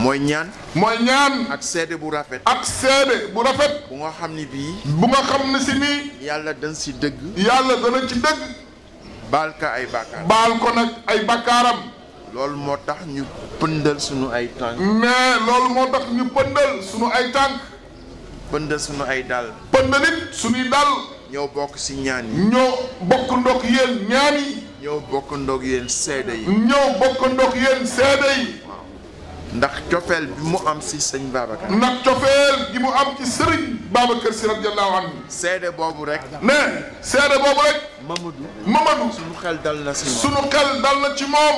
mooy ñaan. mooy ñaan. ak seede bu rafet. ak seede bu rafet. bu nga xam ni bii. bu nga xam ne si nii. yàlla dañ si dëgg. yàlla dana ci dëgg. baal ka ay bàkkaar. baal ko nag ay bàkkaaram. loolu moo tax ñu pëndal sunu ay tànk. mais loolu moo tax ñu pëndal sunu ay tànk. pëndal sunu ay dal. pëndalit sunuy dal. ñoo bokk si ñaan yi. ñoo bokk ndox yéen ñaan yi. ñoo bokk ndox yéen seede yi. ñoo bokk ndox yéen seede yi. ndax cofeel bi mu am si sëñ Babacar. ndax cofeel gi mu am ci sëriñ Babacar Si radiyallahu anhu. seede boobu rek. ne seede boobu rek. Mamadou. sunu xel dal na si moom. sunu xel dal na ci moom.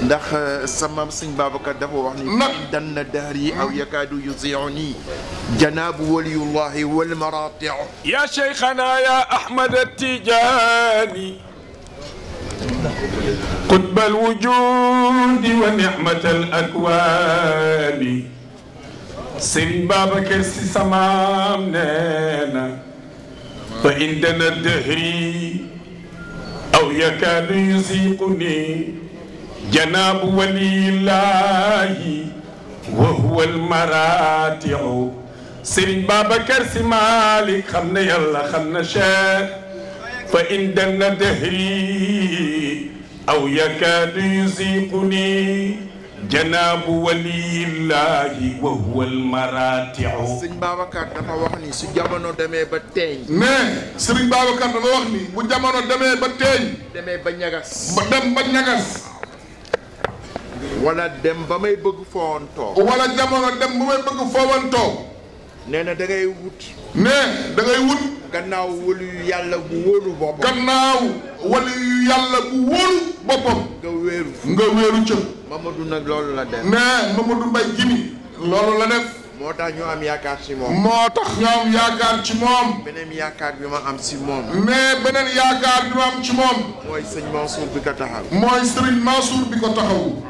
ndax sama sëñ Babacar dafa wax ni. dan na dahr yi aw yakaadu yuziuni janaabu waliyullahi wal maratiu. ya cheikhana ya Ahmad Tijani قطب الوجود ونعمة الأكوان سيرين بابكر سي سمام نينا فإننا الدهري أو يكاد يزيقني جناب ولي الله وهو المراتع سيرين بابكر سي مالك خمنا يلا خمنا شيخ فإننا الدهري أو يكاد يزيقني جناب ولي الله وهو المراتع. Sëriñ Babacar dafa wax ni su jamono demee ba teeñ. mais Sëriñ Babacar dafa wax ni bu jamono demee ba teeñ. demee ba ñagas. ba dem ba ñagas. wala dem ba may bëgg foowantoo. wala jamono dem ba may bëgg foowantoo. nee na da ngay wut. nee da ngay wut. gannaaw waliyu yàlla bu wóolu boppam. gannaaw waliyu yàlla bu wóolu boppam. nga wéeru. nga wéeru ca. Mamadou nag loolu la def. nee Mamadou Mbaye Jimi loolu la def. moo tax ñu am yaakaar ci moom. moo tax ñu am yaakaar ci moom. beneen yaakaar bi ma am ci moom. mais beneen yaakaar bi ma am ci moom. mooy sëñ Mansour bi ko taxaw. mooy Serigne Mansour bi ko taxawu.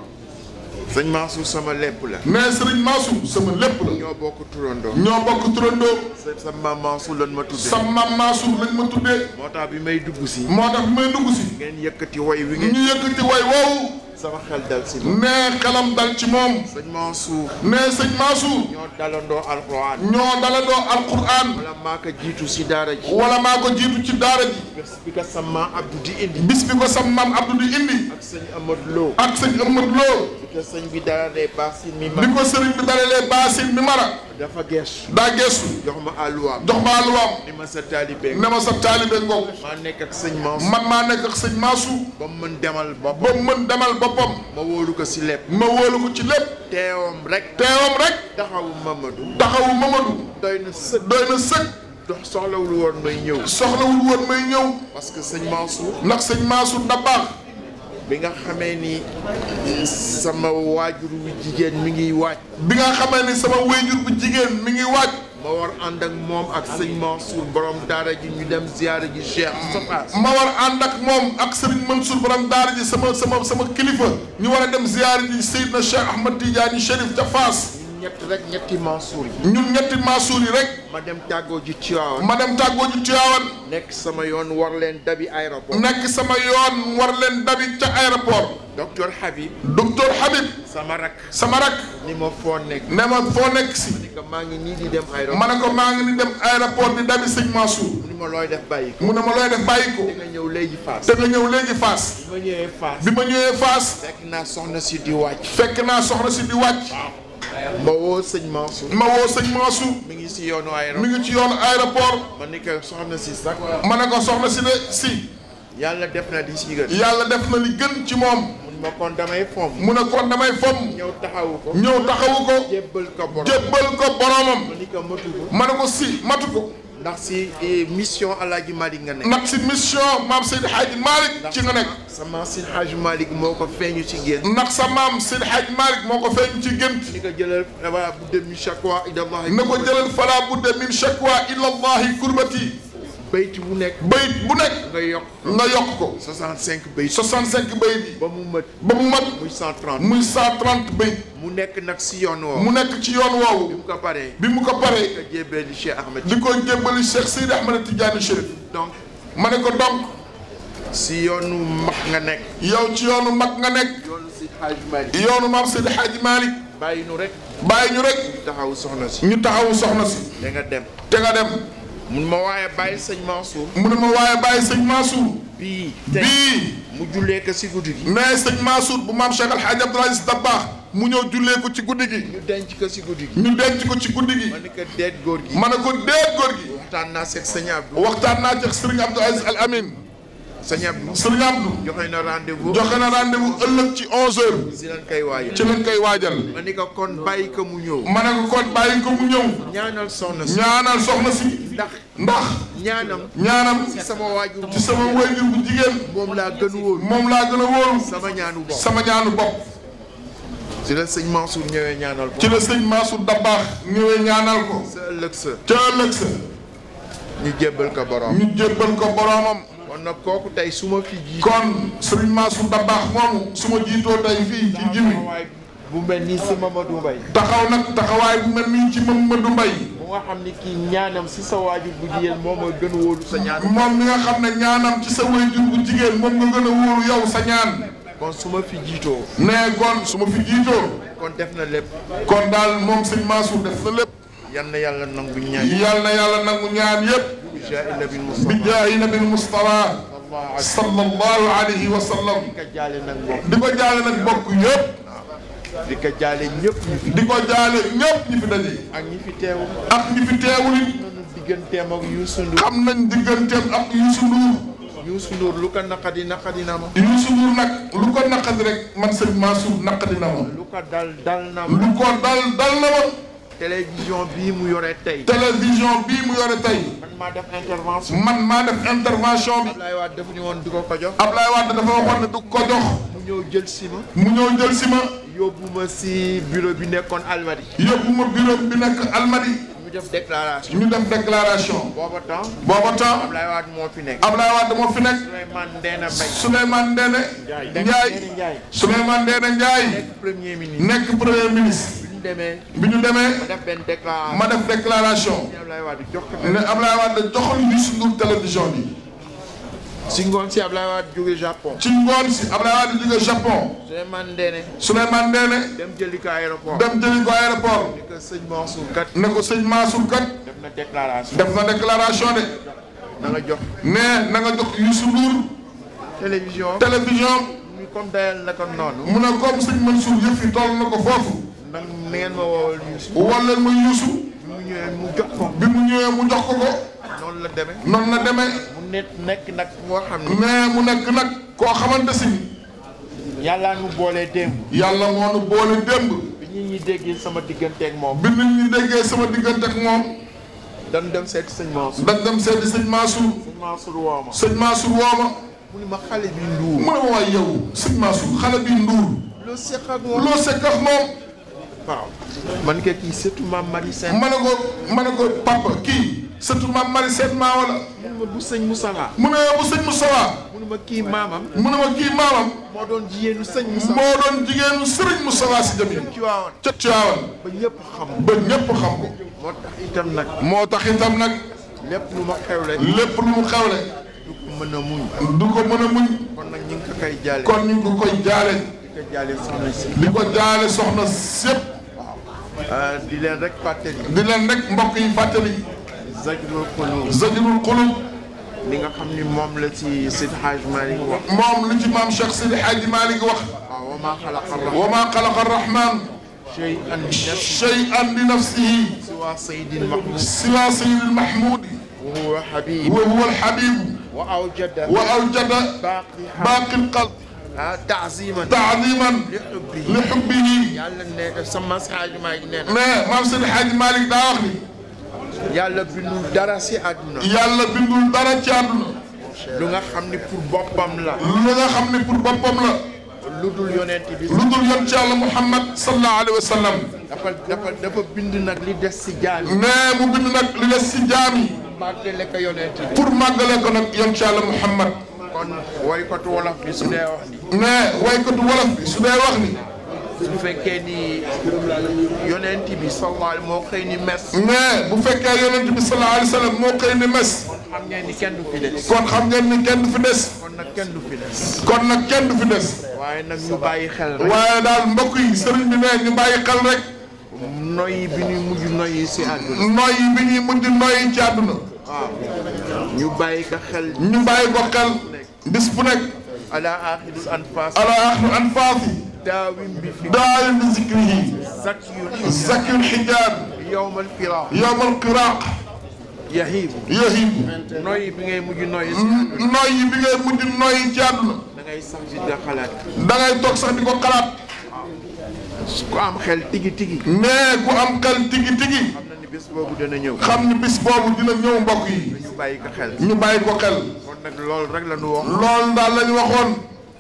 sëñ Mansour sama lépp la. mais Serigne Mansour sama lépp la. ñoo bokk turandoo. ñoo bokk turandoo. sa maam Mansour lañ ma tuddee. sa maam Mansour lañ ma tuddee. moo tax bi may dugg si. moo tax bi may dugg si. ngeen yëkkati way wi ngeen. ñu yëkkati way woowu. sama xel dal si moom. nee xelam dal ci moom. sëñ Mansour. nee sëñ Mansour. ñoo dalandoo alquran. ñoo dalandoo alquran. wala maa ko jiitu si daara ji. wala maa ko jiitu ci daara ji. bis bi ko sama maam Abdou di indi. bis bi ko sama maam Abdou di indi. ak sëñ Amadou Lo. ak sëñ Amadou Lo. bi ko sëñ bi dalalee baasin mi mara. bi ko sëriñ bi dalalee baasin mi mara. dafa geesu. daa geesu. jox ma àlluwaam. jox ma àlluwaam. ni ma sa taalibe. ne ma sa taalibe ngoog. maa nekk ak sëñ Mansour. man maa nekk ak sëñ Mansour. ba mu mën demal boppam. ba mu mën demal boppam. ma wóolu ko si lépp. ma wóolu ko ci lépp. teewam rek. teewam rek. taxawu Mamadou. taxawu Mamadou. doy na sëkk. doy na sëkk. dox soxlawul woon may ñëw. soxlawul woon may ñëw. parce que sëñ Mansour. ndax sëñ Mansour da baax. bi nga xamee ni sama waajur wu jigéen mi ngi waaj. bi nga xamee ni sama waajur bu jigéen mi ngi waaj. ma war ànd ak moom ak sëñ Mansour borom daara ji ñu dem ziyaara ji Cheikh Sofaas. ma war ànd ak moom ak Serigne Mansour borom daara ji sama kilifa. ñu war a dem ziyaara ji Seydina Cheikh Ahmad Tidiane Chérif ca Faas. ñett rek ñetti Mansour yi. ñun ñetti Mansour yi rek. ma dem tàggoo ji Tiwaawan. ma dem tàggoo ji Tiwaawan. nekk sama yoon war leen dabi aéroport. nekk sama yoon war leen dabi ca aéroport. docteur Habib. docteur Habib. sama rak. sama rak. ni ma foo nekk. ne ma foo nekk si. ni ko maa ngi nii di dem aéroport. ma ne ko maa ngi ni dem aéroport di dabi sëñ Mansour. mu ne ma looy def bàyyi ko. mu ne ma looy def bàyyi ko. te nga ñëw léegi Fass. te nga ñëw léegi Fass. bi ma ñëwee Fass. bi ma ñëwee Fass. fekk naa soxna si di wàcc. fekk naa soxna si di wàcc. ma woo sëñ Mansour. ma woo sëñ Mansour. mi ngi si yoonu aéroport. mi ngi ci yoonu aéroport. ma ni ko soxna si sax. ma ne ko soxna si de si. yàlla def na li si gën. yàlla def na li gën ci moom. mun ma kon damay fomm. mu ne kon damay fomm. ñëw taxawu ko. ñëw taxawu ko. jébbal ko borom. jébbal ko boromam. ma ni ko matu ko. ma ne ko si matu ko. ndax si mission Alaaji Malick nga nekk. ndax si mission maam Seydi Hadji Malick ci nga nekk. sa maam Seydi Hadji Malick moo ko feeñu ci gént. ndax sa maam Seydi Hadji Malick moo ko feeñu ci gént. ni ko jëlal fala budda min shakwa ila Allah. na ko jëlal fala budda min shakwa ila Allah kurbati. bayt bu nekk. bayit bu nekk. nga yokk ko. 65 bayit. 65 bayit yi. ba mu mat. ba mu mat. muy 130. muy 130 bayit. mu nekk nag si yoon woowu. mu nekk ci yoon woowu. bi mu ko paree. bi mu ko paree. di ko jébbali Cheikh Ahmed. di ko jébbali Cheikh Seydi Ahmed Tidiane Chérif. donc. ma ne ko donc. si yoonu mag nga nekk. yow ci yoonu mag nga nekk. yoonu Seydi Hadji Malick. yoonu maam Seydi Hadji Malick. bàyyi ñu rek. bàyyi ñu rek. taxawu soxna si. ñu taxawu soxna si. te nga dem. te nga dem. mun ma waaye bàyyi sëñ Mansour. mu ne ma waaye bàyyi sëñ Mansour. bii mu jullee ko si guddi gi. mais sëñ Mansour bu maam Cheikh El Hadj Abdoul Aziz Dabakh mu ñëw jullee ko ci guddi gi. ñu denc ko si guddi gi. ñu denc ko ci guddi gi. ma ne ko déet góor gi. ma ne ko déet góor gi. waxtaan naa seeg sëñ Abdou. waxtaan naa ci sëriñ Abdou Aziz Al Amin. sëñ Abdou. sëriñ Abdou. joxe na rendez-vous. joxe na rendez-vous ëllëg ci 11h. si lañ koy waajal. ci lañ koy waajal. ma ne ko kon bàyyi ko mu ñëw. ma ne ko kon bàyyi ko mu ñëw. ñaanal soxna si. ñaanal soxna si. ndax. ñaanam. si sama waajur. ci sama waajur bu jigéen. moom laa gën a wóolu. moom laa gën a wóolu. sama ñaanu bopp. sama ñaanu bopp. ci la sëñ Mansour ñëwee ñaanal ko. ci la sëñ Mansour Dabakh ñëwee ñaanal ko. sa ëllëg sa. ca ëllëg sa. ñu jébbal ko borom. ñu jébbal ko boromam. kon nag kooku tey su ma fi jiitu. kon sëriñ Mansour Dabakh moomu su ma jiitoo tey fii ci Jimi. bu mel nii si Mamadou Mbaye. taxaw nag taxawaay bu mel nii ci Mamadou Mbaye. bu nga xam ni kii ñaanam si sa waajur bu jigéen moom mooy gën a wóolu sa ñaan. moom mi nga xam ne ñaanam ci sa waajur bu jigéen moom nga gën a wóolu yow sa ñaan. kon su ma fi jiitoo. nee kon su ma fi jiitoo. kon def na lépp. kon daal moom sëñ Mansour def na lépp. yal na yàlla nangu ñaan. yal na yàlla nangu ñaan yépp. bi jaahi nabil Mustafa sallallahu alayhi wa sallam. di ko jaale nag mbokk. di ko jaale nag mbokk yëpp. di ko jaale ñëpp ñu fi. di ko jaale ñëpp ñi fi daje. ak ñi fi teewul. ak ñi fi teewul it. digganteem ak Youssou Ndour. xam nañ digganteem ak Youssou Ndour. Youssou Ndour lu ko naqadi naqadi na ma. Youssou Ndour nag lu ko naqadi rek man sëñ Mansour naqadi na ma. lu ko dal na ma. lu ko dal na ma. télévision bii mu yore tey. télévision bii mu yore tey. man maa def intervention. bi. Ablaye Wade dafa ni woon du ko jox. Ablaye Wade dafa waxoon ne du ko jox. mu ñëw jël si ma. yóbbu ma si bureau bi nekkoon Almadi. yóbbu ma bureau bi nekk Almadi. ñu def déclaration. booba temps. Ablaye Wade moo fi nekk. Souleymane Ndéné Ndiaye. Souleymane Ndéné Ndiaye. nekk premier ministre. bi ñu demee. ma def déclaration. ne Ablaye Wade joxoon Youssou Ndour télévision bi. si ngoon si Ablaye Wade jóge Japon. Souleymane Ndéné. dem jëli ko aéroport. ne ko sëñ Mansour kat. def na déclaration de. na nga jox Youssou Ndour. télévision. mu comme dayal na ko noonu. mu ne comme sëñ Mansour yëf yi toll na ko foofu. na ngeen ma woowal Youssou. woo leen ma Youssou. bi mu ñëwee mu jox ko. noonu la demee. mu nekk nag moo xam ne. mais mu nekk nag koo xamante si. yàlla nu boole démb. yàlla moo nu boole démb. bi nit ñi déggee sama diggante ak moom. dañ dem seeti sëñ Mansour. sëñ Mansour woo ma. mu ne ma xale bi Ndour. mu ne ma waay yow sëñ Mansour xale bi Ndour. loo sekk ak moom. waaw. man kay kii surtout maam Marie Sène. ma ne ko papa kii surtout maam Marie Sène maa wala. mu ne ma bu sëñ Moussawa. mu ne ma kii maamam. moo doon jigéenu sëñ Moussawa. si Jamil. ca Tiwaawan. ba ñëpp xam ko. moo tax itam nag. lépp lu mu xewle. du ko mën a muñ. kon nag ñu ngi ko koy jaale. di ko jaale soxna sépp. di leen rek fàttali. mbokk yi fàttali. Zajrul Qulub. li nga xam ni moom la ci Seydi Hadj Malick wax. moom lu ci maam Cheikh Seydi Hadj Malick wax. wa maa xalaqa ar-rahmaan. shay'an li nafsihi. siwaa Sayyidil Mahmoud. wa huwa al-Habib. wa awjada baaqil qalb. تعظيما لحبه. yàlla ne sama Hadj Malick nee na. mais maam Seydi Hadj Malick daa wax ni. yàlla bindul dara ci àdduna. lu nga xam ni pour boppam la. lu dul yonent bi. ci Yàlla Muhammad sallallahu alayhi wa sallam. dafa bind nag li des ci jaam yi. mais mu bind nag li des ci jaam yi. màggale ko yonent bi. pour màggale ko nag yoon ci Yàlla Muhammad. kon waykatu wolof bi su dee wax ni. mais waykatu wolof bi su dee wax ni. su fekkee ni yonent bi sallallahu moo xëy ni mes. mais bu fekkee yonent bi sallallahu alayhi wa sallam moo xëy ni mes. xam ngeen ni kenn du fi des. kon xam ngeen ni kenn du fi des. kon nag kenn du fi des. kon nag kenn du fi des. waaye nag ñu bàyyi xel rek. waaye daal mbokk yi sëriñ bi ne ñu bàyyi xel rek. noyyi bi ñuy mujj noyyi si àdduna. noyyi bi ñuy mujj noyyi ci àdduna. waaw ñu bàyyi ko xel. ñu bàyyi ko xel bis bu nekk. ala axiril anfaas. ala axiril anfaas. daawim bi fi. daawim bi zikrihi. zakiyul xijaab. yowmal firaaq. yowmal firaaq. yahibu. yahibu. noyyi bi ngay mujj noyyi si àdduna. noyyi bi ngay mujj noyyi ci àdduna. da ngay sax di ko xalaat. da ngay toog sax di ko xalaat. ku am xel tigi tigi. mais ku am xel tigi tigi. xam na ni bés boobu dina ñëw. xam ni bis boobu dina ñëw mbokk yi. ñu bàyyi ko xel. ñu bàyyi ko xel. kon nag loolu rek la ñu wax. loolu daal la ñu waxoon.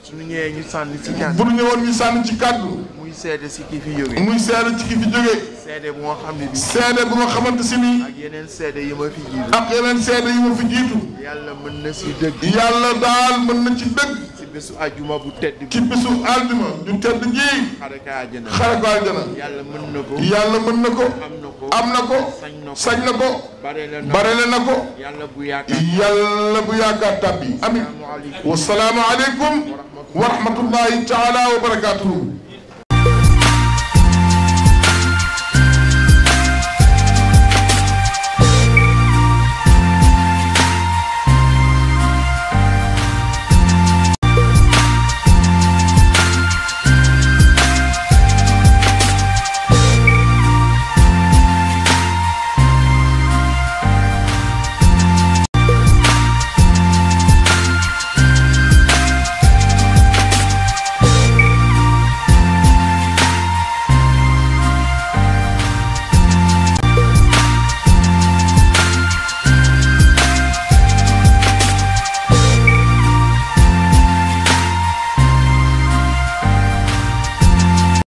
suñu ñëwee ñu sànni ci kàddu. bu ñu ñëwoon ñu sànni ci kàddu. muy seede si ki fi jógee. muy seede ci ki fi jógee. seede bu nga xam ne bii. seede bu nga xamante si nii. ak yeneen seede yi ma fi jiitu. ak yeneen seede yi ma fi jiitu. yàlla mën na si dëgg. yàlla daal mën na ci dëgg. ci bésu àjjuma bu tedd bi. ci bésu àjjuma du tedd ji. xare ko àjjana. xare ko àjjana. yàlla mën na ko. yàlla mën na ko. am na ko. am na ko. sañ na ko. barele na ko. yàlla bu yaakaar. yàlla bu yaakaar tàbbi. amiin. wasalaamu aleykum wa rahmatullahi taala wa barakaatuhu.